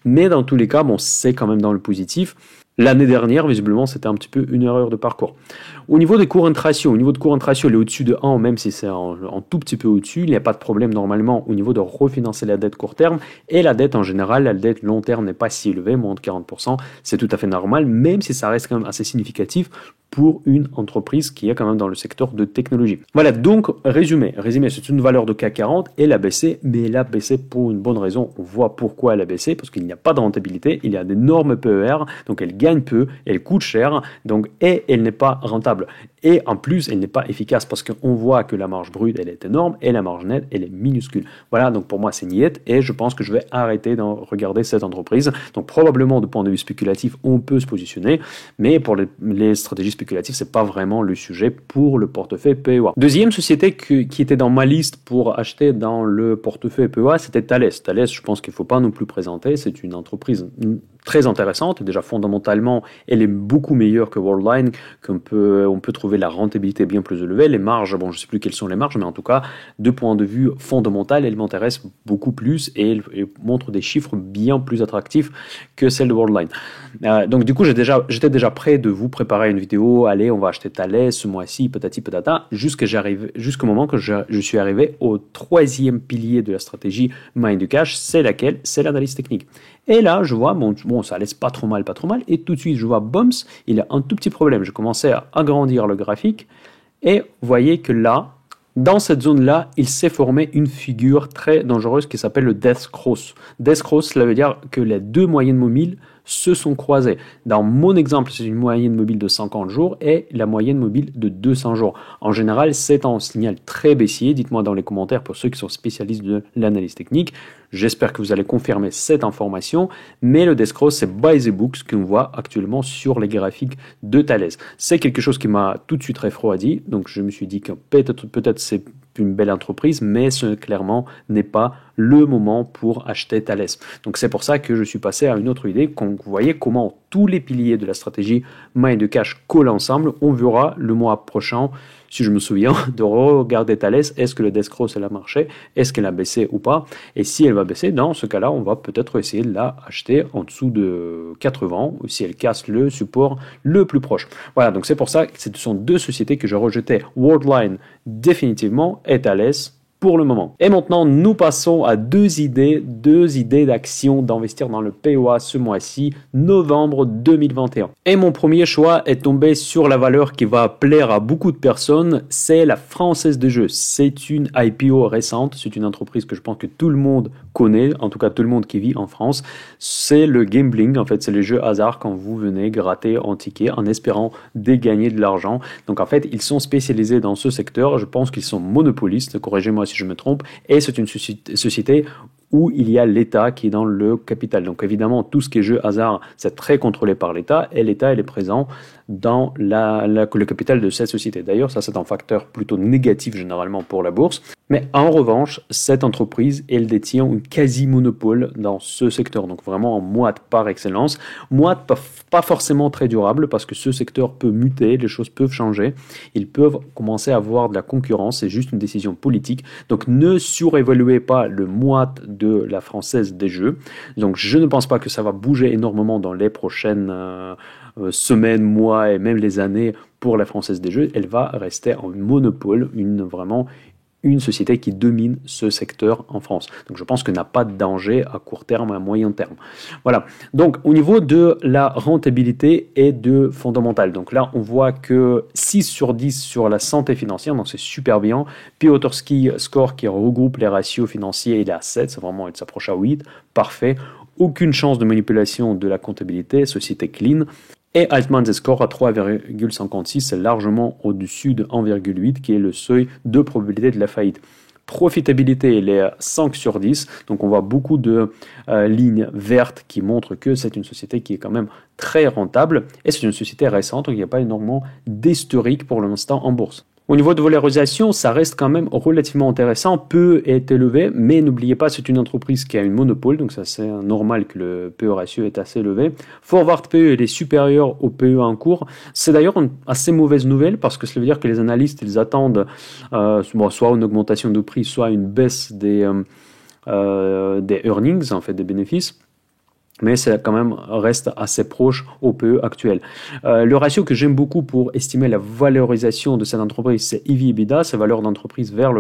Mais dans tous les cas, bon, c'est quand même dans le positif. L'année dernière, visiblement, c'était un petit peu une erreur de parcours. Au niveau des current ratio, il est au-dessus de 1, même si c'est un tout petit peu au-dessus. Il n'y a pas de problème normalement au niveau de refinancer la dette court terme. Et la dette en général, la dette long terme n'est pas si élevée, moins de 40%. C'est tout à fait normal, même si ça reste quand même assez significatif pour une entreprise qui est quand même dans le secteur de technologie. Voilà, donc résumé, c'est une valeur de CAC 40, elle a baissé, mais elle a baissé pour une bonne raison. On voit pourquoi elle a baissé, parce qu'il n'y a pas de rentabilité, il y a d'énormes PER, donc elle gagne peu, elle coûte cher, donc et elle n'est pas rentable. Et en plus, elle n'est pas efficace parce qu'on voit que la marge brute, elle est énorme et la marge nette, elle est minuscule. Voilà, donc pour moi, c'est niette et je pense que je vais arrêter de regarder cette entreprise. Donc probablement, de point de vue spéculatif, on peut se positionner, mais pour les stratégies spéculatives, c'est pas vraiment le sujet pour le portefeuille PEA. Deuxième société qui était dans ma liste pour acheter dans le portefeuille PEA, c'était Thales. Thales, je pense qu'il ne faut pas non plus présenter. C'est une entreprise très intéressante. Déjà, fondamentalement, elle est beaucoup meilleure que Worldline, on peut trouver la rentabilité bien plus élevée. Les marges, bon, je ne sais plus quelles sont les marges, mais en tout cas, de point de vue fondamental, elle m'intéresse beaucoup plus et elle montre des chiffres bien plus attractifs que celle de Worldline. Donc, du coup, j'étais déjà prêt de vous préparer une vidéo. Allez, on va acheter Thales ce mois-ci, patati patata, jusqu'au moment que je suis arrivé au troisième pilier de la stratégie Mind du Cash. C'est laquelle? C'est l'analyse technique. Et là, je vois, bon, ça laisse pas trop mal, et tout de suite, je vois, boms, il y a un tout petit problème. Je commençais à agrandir le graphique, et vous voyez que là, dans cette zone-là, il s'est formé une figure très dangereuse qui s'appelle le Death Cross. Death Cross, cela veut dire que les deux moyennes mobiles se sont croisés. Dans mon exemple, c'est une moyenne mobile de 50 jours et la moyenne mobile de 200 jours. En général, c'est un signal très baissier. Dites-moi dans les commentaires pour ceux qui sont spécialistes de l'analyse technique. J'espère que vous allez confirmer cette information, mais le Death Cross, c'est by the books qu'on voit actuellement sur les graphiques de Thales. C'est quelque chose qui m'a tout de suite refroidi, donc je me suis dit que peut-être c'est une belle entreprise, mais ce clairement n'est pas le moment pour acheter Thales. Donc c'est pour ça que je suis passé à une autre idée. Quand vous voyez comment tous les piliers de la stratégie Mind de Cash collent ensemble, on verra le mois prochain, si je me souviens, de regarder Thales. Est-ce que le Death Cross elle a marché? Est-ce qu'elle a baissé ou pas? Et si elle va baisser, dans ce cas-là, on va peut-être essayer de la acheter en dessous de 80 ou si elle casse le support le plus proche. Voilà, donc c'est pour ça que ce sont deux sociétés que je rejetais. Worldline définitivement et Thales pour le moment. Et maintenant, nous passons à deux idées d'action d'investir dans le PEA ce mois-ci, novembre 2021. Et mon premier choix est tombé sur la valeur qui va plaire à beaucoup de personnes, c'est la Française des Jeux. C'est une IPO récente, c'est une entreprise que je pense que tout le monde connaît, en tout cas tout le monde qui vit en France. C'est le gambling, en fait, c'est les jeux hasard quand vous venez gratter en ticket en espérant gagner de l'argent. Donc en fait, ils sont spécialisés dans ce secteur, je pense qu'ils sont monopolistes, corrigez-moi si je me trompe, et c'est une société où il y a l'État qui est dans le capital. Donc évidemment, tout ce qui est jeu hasard, c'est très contrôlé par l'État, et l'État, il est présent dans le capital de cette société. D'ailleurs, ça c'est un facteur plutôt négatif généralement pour la bourse. Mais en revanche, cette entreprise, elle détient un quasi-monopole dans ce secteur. Donc vraiment en moite par excellence. Moite pas forcément très durable parce que ce secteur peut muter, les choses peuvent changer. Ils peuvent commencer à avoir de la concurrence, c'est juste une décision politique. Donc ne surévaluez pas le moite de la Française des Jeux. Donc je ne pense pas que ça va bouger énormément dans les prochaines semaines, mois et même les années pour la Française des Jeux. Elle va rester en monopole, vraiment une société qui domine ce secteur en France. Donc je pense qu'il n'y a pas de danger à court terme, à moyen terme. Voilà. Donc au niveau de la rentabilité et de fondamental. Donc là, on voit que 6 sur 10 sur la santé financière, donc c'est super bien. Piotrowski Score qui regroupe les ratios financiers, il est à 7, c'est vraiment, il s'approche à 8, parfait. Aucune chance de manipulation de la comptabilité, société clean. Et Altman Score à 3,56, c'est largement au-dessus de 1,8 qui est le seuil de probabilité de la faillite. Profitabilité, elle est à 5 sur 10, donc on voit beaucoup de lignes vertes qui montrent que c'est une société qui est quand même très rentable et c'est une société récente, donc il n'y a pas énormément d'historique pour l'instant en bourse. Au niveau de valorisation, ça reste quand même relativement intéressant, peu est élevé, mais n'oubliez pas, c'est une entreprise qui a une monopole, donc ça c'est normal que le PE ratio est assez élevé. Forward PE, il est supérieur au PE en cours. C'est d'ailleurs une assez mauvaise nouvelle, parce que cela veut dire que les analystes, ils attendent soit une augmentation de prix, soit une baisse des earnings, en fait, des bénéfices. Mais ça quand même reste assez proche au PE actuel. Le ratio que j'aime beaucoup pour estimer la valorisation de cette entreprise, c'est EV/EBITDA, c'est valeur d'entreprise vers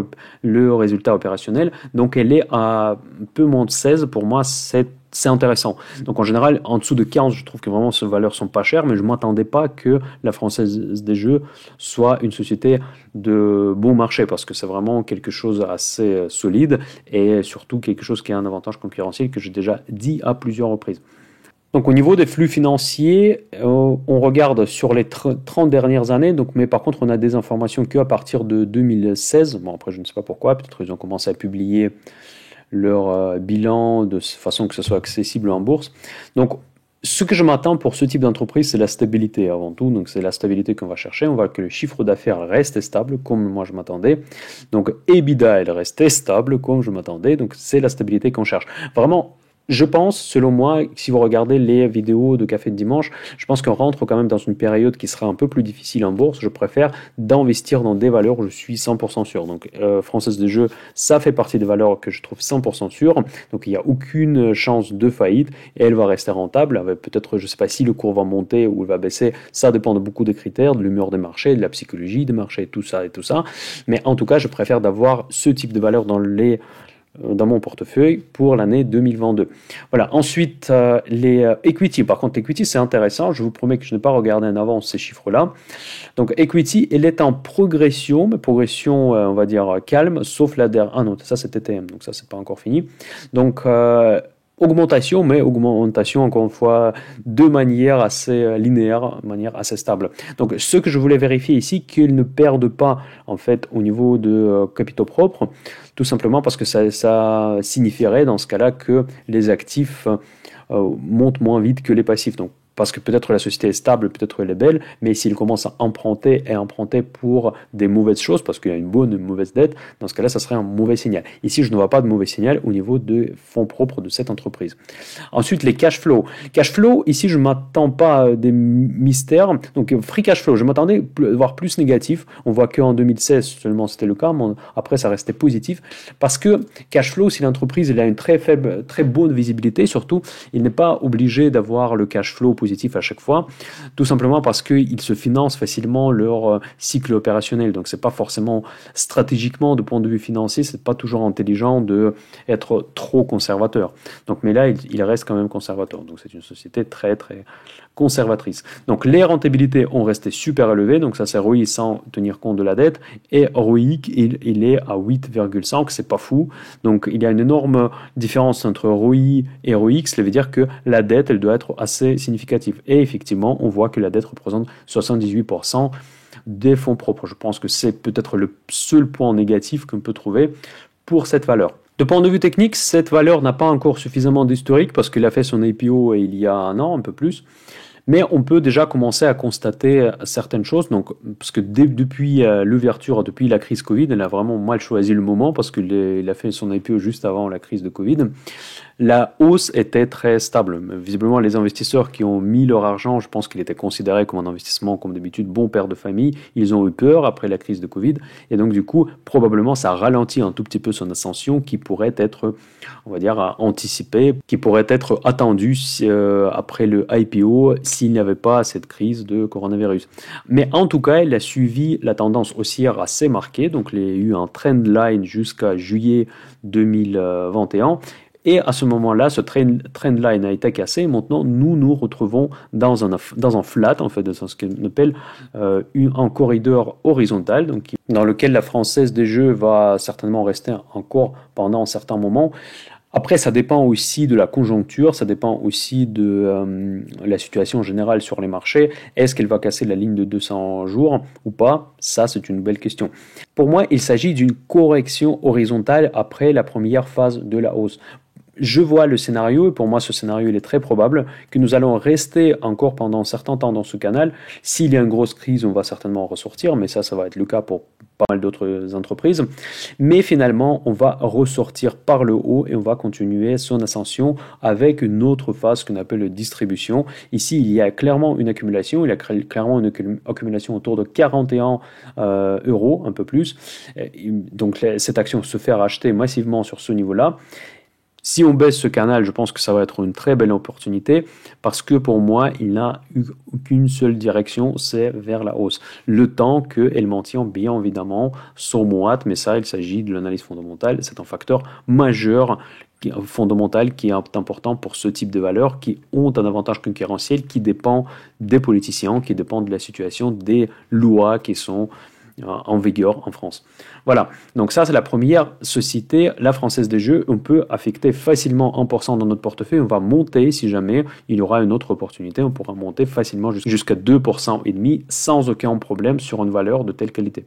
le résultat opérationnel. Donc elle est à un peu moins de 16, pour moi c'est intéressant. Donc en général, en dessous de 15, je trouve que vraiment ces valeurs sont pas chères, mais je ne m'attendais pas que la Française des Jeux soit une société de bon marché, parce que c'est vraiment quelque chose assez solide et surtout quelque chose qui a un avantage concurrentiel que j'ai déjà dit à plusieurs reprises. Donc au niveau des flux financiers, on regarde sur les 30 dernières années, mais par contre on a des informations qu'à partir de 2016. Bon après je ne sais pas pourquoi, peut-être ils ont commencé à publier leur bilan de façon que ce soit accessible en bourse. Donc, ce que je m'attends pour ce type d'entreprise, c'est la stabilité avant tout. Donc, c'est la stabilité qu'on va chercher. On voit que le chiffre d'affaires reste stable, comme moi je m'attendais. Donc, EBITDA, elle reste stable, comme je m'attendais. Donc, c'est la stabilité qu'on cherche. Vraiment, je pense, selon moi, si vous regardez les vidéos de Café de Dimanche, je pense qu'on rentre quand même dans une période qui sera un peu plus difficile en bourse. Je préfère d'investir dans des valeurs où je suis 100% sûr. Donc, Française des Jeux, ça fait partie des valeurs que je trouve 100% sûres. Donc, il n'y a aucune chance de faillite et elle va rester rentable. Peut-être, je ne sais pas si le cours va monter ou il va baisser. Ça dépend de beaucoup de critères, de l'humeur des marchés, de la psychologie des marchés, tout ça et tout ça. Mais en tout cas, je préfère d'avoir ce type de valeurs dans mon portefeuille pour l'année 2022. Voilà. Ensuite, les equity. Par contre, equity, c'est intéressant. Je vous promets que je n'ai pas regardé en avance ces chiffres-là. Donc, equity, elle est en progression, mais progression, on va dire, calme, sauf la dernière. Ah non, ça, c'est TTM, donc ça, c'est pas encore fini. Donc, augmentation, mais augmentation encore une fois de manière assez linéaire, de manière assez stable. Donc ce que je voulais vérifier ici, qu'ils ne perdent pas en fait au niveau de capitaux propres, tout simplement parce que ça signifierait dans ce cas-là que les actifs montent moins vite que les passifs. Donc parce que peut-être la société est stable, peut-être elle est belle, mais s'il commence à emprunter pour des mauvaises choses, parce qu'il y a une bonne et une mauvaise dette, dans ce cas-là, ça serait un mauvais signal. Ici, je ne vois pas de mauvais signal au niveau des fonds propres de cette entreprise. Ensuite, les cash flow. Cash flow, ici, je ne m'attends pas à des mystères. Donc, free cash flow, je m'attendais à voir plus négatif. On voit qu'en 2016, seulement c'était le cas, mais après, ça restait positif. Parce que cash flow, si l'entreprise elle a une très bonne visibilité, surtout, il n'est pas obligé d'avoir le cash flow positif à chaque fois, tout simplement parce qu'ils se financent facilement leur cycle opérationnel. Donc c'est pas forcément stratégiquement de point de vue financier, c'est pas toujours intelligent de être trop conservateur. Donc mais là il reste quand même conservateur. Donc c'est une société très conservatrice. Donc les rentabilités ont resté super élevées, donc ça c'est ROI sans tenir compte de la dette, et ROIC il est à 8,5, c'est pas fou. Donc il y a une énorme différence entre ROI et ROIC, ça veut dire que la dette elle doit être assez significative. Et effectivement, on voit que la dette représente 78% des fonds propres. Je pense que c'est peut-être le seul point négatif qu'on peut trouver pour cette valeur. De point de vue technique, cette valeur n'a pas encore suffisamment d'historique parce qu'il a fait son IPO il y a un an, un peu plus. Mais on peut déjà commencer à constater certaines choses. Donc, parce que depuis l'ouverture, depuis la crise Covid, elle a vraiment mal choisi le moment parce qu'il a fait son IPO juste avant la crise de Covid. La hausse était très stable. Visiblement, les investisseurs qui ont mis leur argent, je pense qu'il était considéré comme un investissement, comme d'habitude, bon père de famille. Ils ont eu peur après la crise de Covid. Et donc, du coup, probablement, ça ralentit un tout petit peu son ascension qui pourrait être, on va dire, anticipée, qui pourrait être attendue après le IPO s'il n'y avait pas cette crise de coronavirus. Mais en tout cas, elle a suivi la tendance haussière assez marquée. Donc, il y a eu un trend line jusqu'à juillet 2021. Et à ce moment-là, ce trendline a été cassé. Maintenant, nous nous retrouvons dans un flat, en fait, dans ce qu'on appelle un corridor horizontal, donc, dans lequel la Française des Jeux va certainement rester encore pendant un certain moment. Après, ça dépend aussi de la conjoncture, ça dépend aussi de la situation générale sur les marchés. Est-ce qu'elle va casser la ligne de 200 jours ou pas? Ça, c'est une belle question. Pour moi, il s'agit d'une correction horizontale après la première phase de la hausse. Je vois le scénario, et pour moi ce scénario il est très probable, que nous allons rester encore pendant un certain temps dans ce canal. S'il y a une grosse crise, on va certainement ressortir, mais ça va être le cas pour pas mal d'autres entreprises. Mais finalement, on va ressortir par le haut et on va continuer son ascension avec une autre phase qu'on appelle distribution. Ici, il y a clairement une accumulation, il y a clairement une accumulation autour de 41 euros, un peu plus. Donc cette action se fait racheter massivement sur ce niveau-là. Si on baisse ce canal, je pense que ça va être une très belle opportunité parce que pour moi, il n'a eu qu'une seule direction, c'est vers la hausse. Le temps qu'elle maintient bien évidemment son moite, mais ça, il s'agit de l'analyse fondamentale. C'est un facteur majeur fondamental qui est important pour ce type de valeurs qui ont un avantage concurrentiel qui dépend des politiciens, qui dépend de la situation des lois qui sont en vigueur en France. Voilà, donc ça c'est la première société, la Française des Jeux. On peut affecter facilement 1% dans notre portefeuille, on va monter si jamais il y aura une autre opportunité, on pourra monter facilement jusqu'à 2,5% sans aucun problème sur une valeur de telle qualité.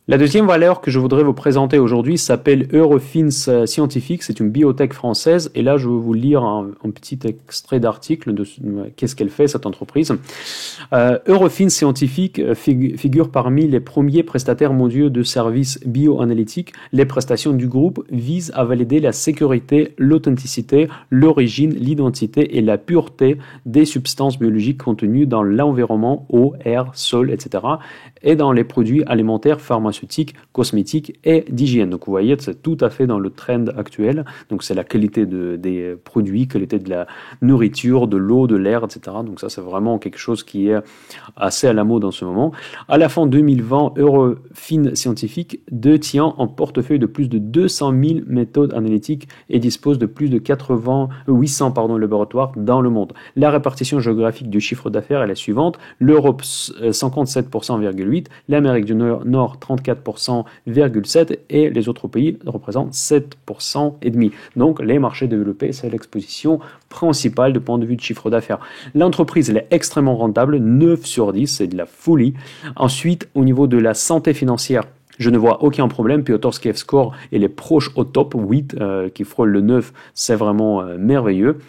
La deuxième valeur que je voudrais vous présenter aujourd'hui s'appelle Eurofins Scientifique, c'est une biotech française et là je vais vous lire un petit extrait d'article de qu'est-ce qu'elle fait cette entreprise. Eurofins Scientifique figure parmi les premiers prestataires mondiaux de services bioanalytiques. Les prestations du groupe visent à valider la sécurité, l'authenticité, l'origine, l'identité et la pureté des substances biologiques contenues dans l'environnement, eau, air, sol, etc. et dans les produits alimentaires, pharmaceutiques, cosmétiques et d'hygiène. Donc vous voyez, c'est tout à fait dans le trend actuel. Donc c'est la qualité des produits, qualité de la nourriture, de l'eau, de l'air, etc. Donc ça c'est vraiment quelque chose qui est assez à la mode en ce moment. À la fin 2020, Eurofins Scientifique détient un portefeuille de plus de 200 000 méthodes analytiques et dispose de plus de 800 laboratoires dans le monde. La répartition géographique du chiffre d'affaires est la suivante. L'Europe 57,8%, l'Amérique du Nord 34%, 34,7% et les autres pays représentent 7,5%. Donc les marchés développés, c'est l'exposition principale de point de vue de chiffre d'affaires. L'entreprise, elle est extrêmement rentable, 9 sur 10, c'est de la folie. Ensuite, au niveau de la santé financière, je ne vois aucun problème. Piotr Skiev score, il est proche au top, 8 qui frôle le 9, c'est vraiment merveilleux.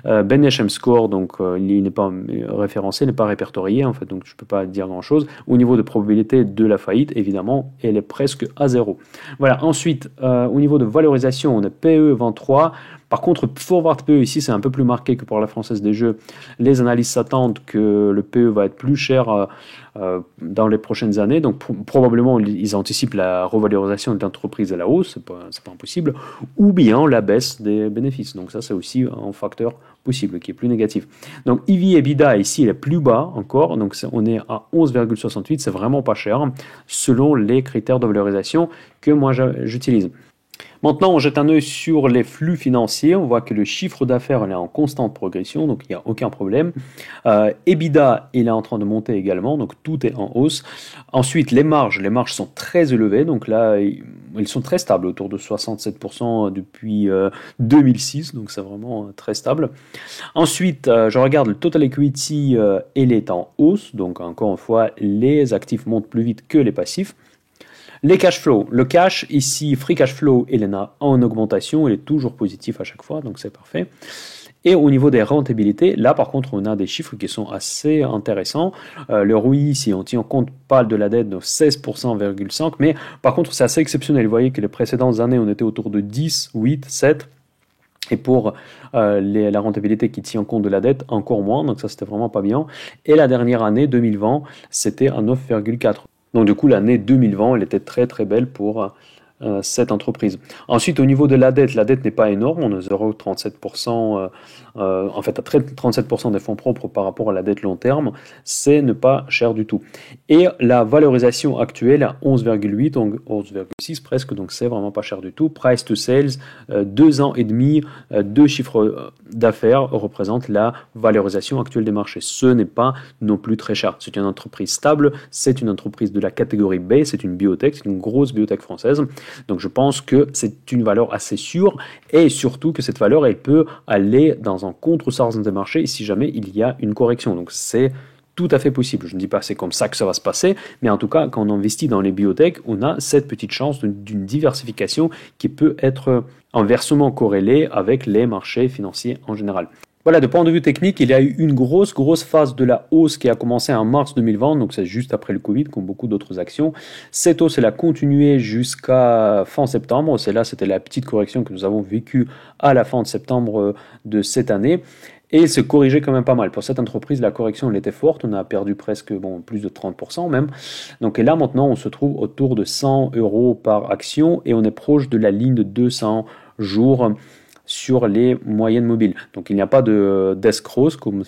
Ben Heshem score, donc il n'est pas référencé, il n'est pas répertorié en fait, donc je ne peux pas dire grand chose. Au niveau de probabilité de la faillite, évidemment, elle est presque à 0. Voilà, ensuite, au niveau de valorisation, on a PE 23. Par contre, Forward PE ici, c'est un peu plus marqué que pour la Française des Jeux. Les analystes s'attendent que le PE va être plus cher dans les prochaines années. Donc, probablement, ils anticipent la revalorisation de l'entreprise à la hausse, c'est pas impossible, ou bien la baisse des bénéfices. Donc, ça, c'est aussi un facteur possible qui est plus négatif. Donc, EV/EBITDA, ici, il est plus bas encore. Donc, on est à 11,68. C'est vraiment pas cher selon les critères de valorisation que moi, j'utilise. Maintenant, on jette un œil sur les flux financiers. On voit que le chiffre d'affaires est en constante progression, donc il n'y a aucun problème. EBITDA, il est en train de monter également, donc tout est en hausse. Ensuite, les marges sont très élevées, donc là, ils sont très stables, autour de 67% depuis 2006, donc c'est vraiment très stable. Ensuite, je regarde le total equity, il est en hausse, donc encore une fois, les actifs montent plus vite que les passifs. Les cash flows, le cash ici, free cash flow, il est en augmentation, il est toujours positif à chaque fois, donc c'est parfait. Et au niveau des rentabilités, là par contre on a des chiffres qui sont assez intéressants. Le ROI, si on tient compte pas de la dette, de 16,5%, mais par contre c'est assez exceptionnel. Vous voyez que les précédentes années on était autour de 10, 8, 7. Et pour la rentabilité qui tient compte de la dette, encore moins, donc ça c'était vraiment pas bien. Et la dernière année, 2020, c'était à 9,4. Donc du coup, l'année 2020, elle était très très belle pour cette entreprise. Ensuite, au niveau de la dette n'est pas énorme, on est 0,37%, en fait à 37% des fonds propres par rapport à la dette long terme, c'est ne pas cher du tout. Et la valorisation actuelle à 11,8, donc 11,6 presque, donc c'est vraiment pas cher du tout. Price to sales, 2 ans et demi, 2 chiffres d'affaires représentent la valorisation actuelle des marchés. Ce n'est pas non plus très cher. C'est une entreprise stable, c'est une entreprise de la catégorie B, c'est une biotech, c'est une grosse biotech française. Donc je pense que c'est une valeur assez sûre et surtout que cette valeur elle peut aller dans un contresens des marchés si jamais il y a une correction. Donc c'est tout à fait possible. Je ne dis pas que c'est comme ça que ça va se passer, mais en tout cas quand on investit dans les biotech, on a cette petite chance d'une diversification qui peut être inversement corrélée avec les marchés financiers en général. Voilà, de point de vue technique, il y a eu une grosse phase de la hausse qui a commencé en mars 2020, donc c'est juste après le Covid, comme beaucoup d'autres actions. Cette hausse, elle a continué jusqu'à fin septembre. C'était la petite correction que nous avons vécue à la fin de septembre de cette année. Et il se corrigeait quand même pas mal. Pour cette entreprise, la correction, elle était forte. On a perdu presque, plus de 30% même. Donc, et là, maintenant, on se trouve autour de 100 € par action et on est proche de la ligne de 200 jours sur les moyennes mobiles. Donc il n'y a pas de d'escrocs comme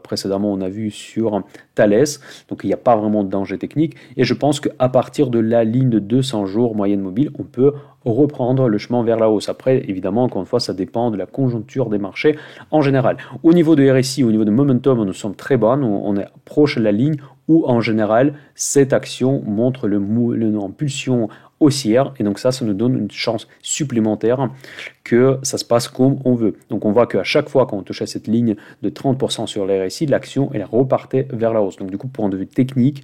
précédemment on a vu sur Thales. Donc il n'y a pas vraiment de danger technique. Et je pense qu'à partir de la ligne de 200 jours moyenne mobile, on peut reprendre le chemin vers la hausse. Après, évidemment, encore une fois, ça dépend de la conjoncture des marchés en général. Au niveau de RSI, au niveau de momentum, nous sommes très bas. On est proche de la ligne où, en général, cette action montre l'impulsion haussière. Et donc ça nous donne une chance supplémentaire que ça se passe comme on veut. Donc on voit qu'à chaque fois qu'on touchait cette ligne de 30% sur les RSI, l'action, elle repartait vers la hausse. Donc du coup, point de vue technique,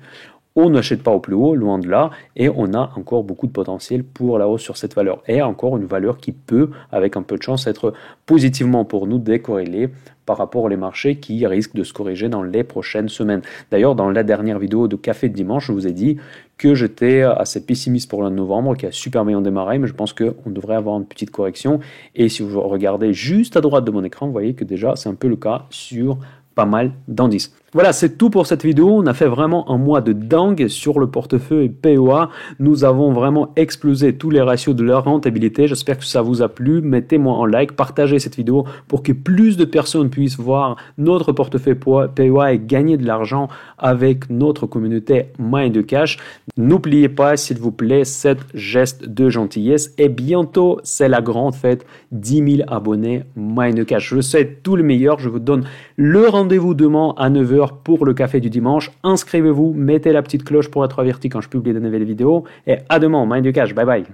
on n'achète pas au plus haut, loin de là, et on a encore beaucoup de potentiel pour la hausse sur cette valeur. Et encore une valeur qui peut, avec un peu de chance, être positivement pour nous décorrélée par rapport aux marchés qui risquent de se corriger dans les prochaines semaines. D'ailleurs, dans la dernière vidéo de Café de dimanche, je vous ai dit que j'étais assez pessimiste pour le novembre, qui a super bien démarré, mais je pense qu'on devrait avoir une petite correction. Et si vous regardez juste à droite de mon écran, vous voyez que déjà, c'est un peu le cas sur pas mal d'indices. Voilà, c'est tout pour cette vidéo. On a fait vraiment un mois de dingue sur le portefeuille PEA. Nous avons vraiment explosé tous les ratios de leur rentabilité. J'espère que ça vous a plu. Mettez-moi en like, partagez cette vidéo pour que plus de personnes puissent voir notre portefeuille PEA et gagner de l'argent avec notre communauté Mind the Cash. N'oubliez pas, s'il vous plaît, cette geste de gentillesse. Et bientôt, c'est la grande fête, 10 000 abonnés Mind the Cash. Je vous souhaite tout le meilleur. Je vous donne Le rendez-vous demain à 9h pour le café du dimanche. Inscrivez-vous, mettez la petite cloche pour être averti quand je publie de nouvelles vidéos. Et à demain, Mind du Cash. Bye bye.